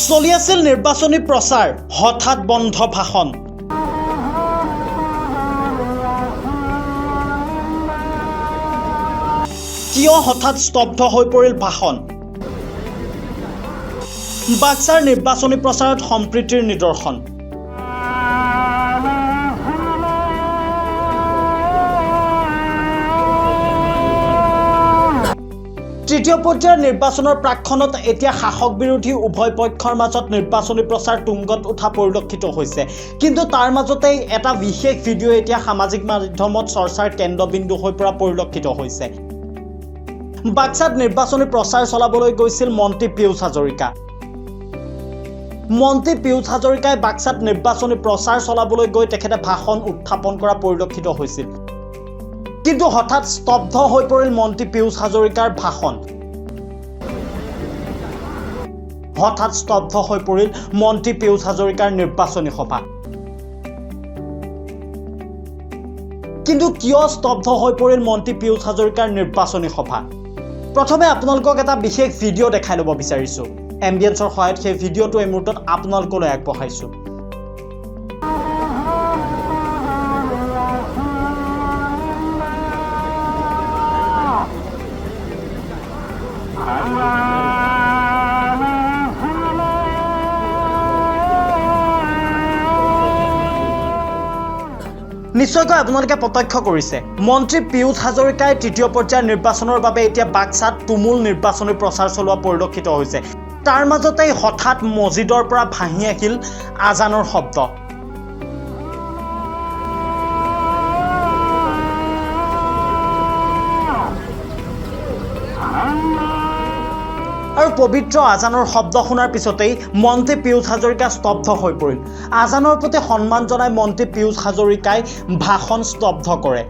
চলি আছিল নিৰ্বাচনী প্ৰচাৰ, হঠাৎ বন্ধ ভাষণ। কিয় হঠাৎ স্তব্ধ হৈ পৰিল ভাষণ? বাক্সাৰ নিৰ্বাচনী প্ৰচাৰত সম্প্ৰীতিৰ নিদৰ্শন। তৃতীয় পৰ্যায়ৰ নিৰ্বাচনৰ প্ৰাক্ষণত এতিয়া শাসক বিৰোধী উভয় পক্ষৰ মাজত নিৰ্বাচনী প্ৰচাৰ তুংগত উঠা পৰিলক্ষিত হৈছে। কিন্তু তাৰ মাজতেই এটা বিশেষ ভিডিঅ' এতিয়া সামাজিক মাধ্যমত চৰ্চাৰ কেন্দ্ৰবিন্দু হৈ পৰা পৰিলক্ষিত হৈছে। বাক্সাত নিৰ্বাচনী প্ৰচাৰ চলাবলৈ গৈছিল মন্ত্ৰী পীয়ুষ হাজৰিকা। মন্ত্ৰী পীয়ুষ হাজৰিকাই বাক্সাত নিৰ্বাচনী প্ৰচাৰ চলাবলৈ গৈ তেখেতে ভাষণ উত্থাপন কৰা পৰিলক্ষিত হৈছিল। কিন্তু হঠাৎ স্তব্ধ হৈ পৰিল মন্ত্ৰী পীয়ুষ হাজৰিকাৰ ভাষণ। হঠাৎ স্তব্ধ হৈ পৰিল মন্ত্ৰী পীয়ুষ হাজৰিকাৰ নিৰ্বাচনী সভা। কিন্তু কিয় স্তব্ধ হৈ পৰিল মন্ত্ৰী পীয়ুষ হাজৰিকাৰ নিৰ্বাচনী সভা? প্ৰথমে আপোনালোকক এটা বিশেষ ভিডিঅ' দেখাই ল'ব বিচাৰিছোঁ। এম্বিয়েন্সৰ সহায়ত সেই ভিডিঅ'টো এই মুহূৰ্তত আপোনালোকলৈ আগবঢ়াইছোঁ। নিশ্চয়কৈ আপোনালোকে প্ৰত্যক্ষ কৰিছে, মন্ত্ৰী পীয়ুষ হাজৰিকাই তৃতীয় পৰ্যায়ৰ নিৰ্বাচনৰ বাবে এতিয়া বাক্সাত তুমুল নিৰ্বাচনী প্ৰচাৰ চলোৱা পৰিলক্ষিত হৈছে। তাৰ মাজতেই হঠাৎ মছজিদৰ পৰা ভাহি আহিল আজানৰ শব্দ। আৰু পবিত্ৰ আজানৰ শব্দ শুনাৰ পিছতেই মন্ত্ৰী পীয়ুষ হাজৰিকা স্তব্ধ হৈ পৰিল। আজানৰ প্ৰতি সন্মান জনাই মন্ত্ৰী পীয়ুষ হাজৰিকাই ভাষণ স্তব্ধ কৰে।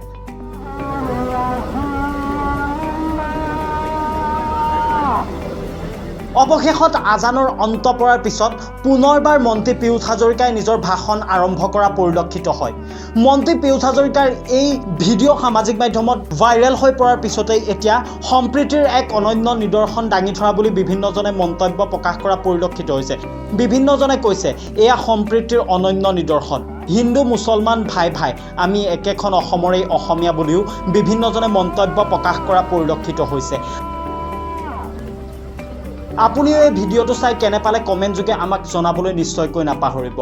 অৱশেষত আজানৰ অন্ত পৰাৰ পিছত পুনৰবাৰ মন্ত্ৰী পীয়ুষ হাজৰিকাই নিজৰ ভাষণ আৰম্ভ কৰা পৰিলক্ষিত হয়। মন্ত্ৰী পীয়ুষ হাজৰিকাৰ এই ভিডিঅ' সামাজিক মাধ্যমত ভাইৰেল হৈ পৰাৰ পিছতেই এতিয়া সম্প্ৰীতিৰ এক অনন্য নিদৰ্শন দাঙি ধৰা বুলি বিভিন্নজনে মন্তব্য প্ৰকাশ কৰা পৰিলক্ষিত হৈছে। বিভিন্নজনে কৈছে এয়া সম্প্ৰীতিৰ অনন্য নিদৰ্শন। হিন্দু মুছলমান ভাই ভাই, আমি একেখন অসমৰেই অসমীয়া বুলিও বিভিন্নজনে মন্তব্য প্ৰকাশ কৰা পৰিলক্ষিত হৈছে। আপুনিও এই ভিডিঅ'টো চাই কেনে পালে কমেণ্ট যোগে আমাক জনাবলৈ নিশ্চয়কৈ নাপাহৰিব।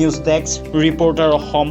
News desk, reporter Assam.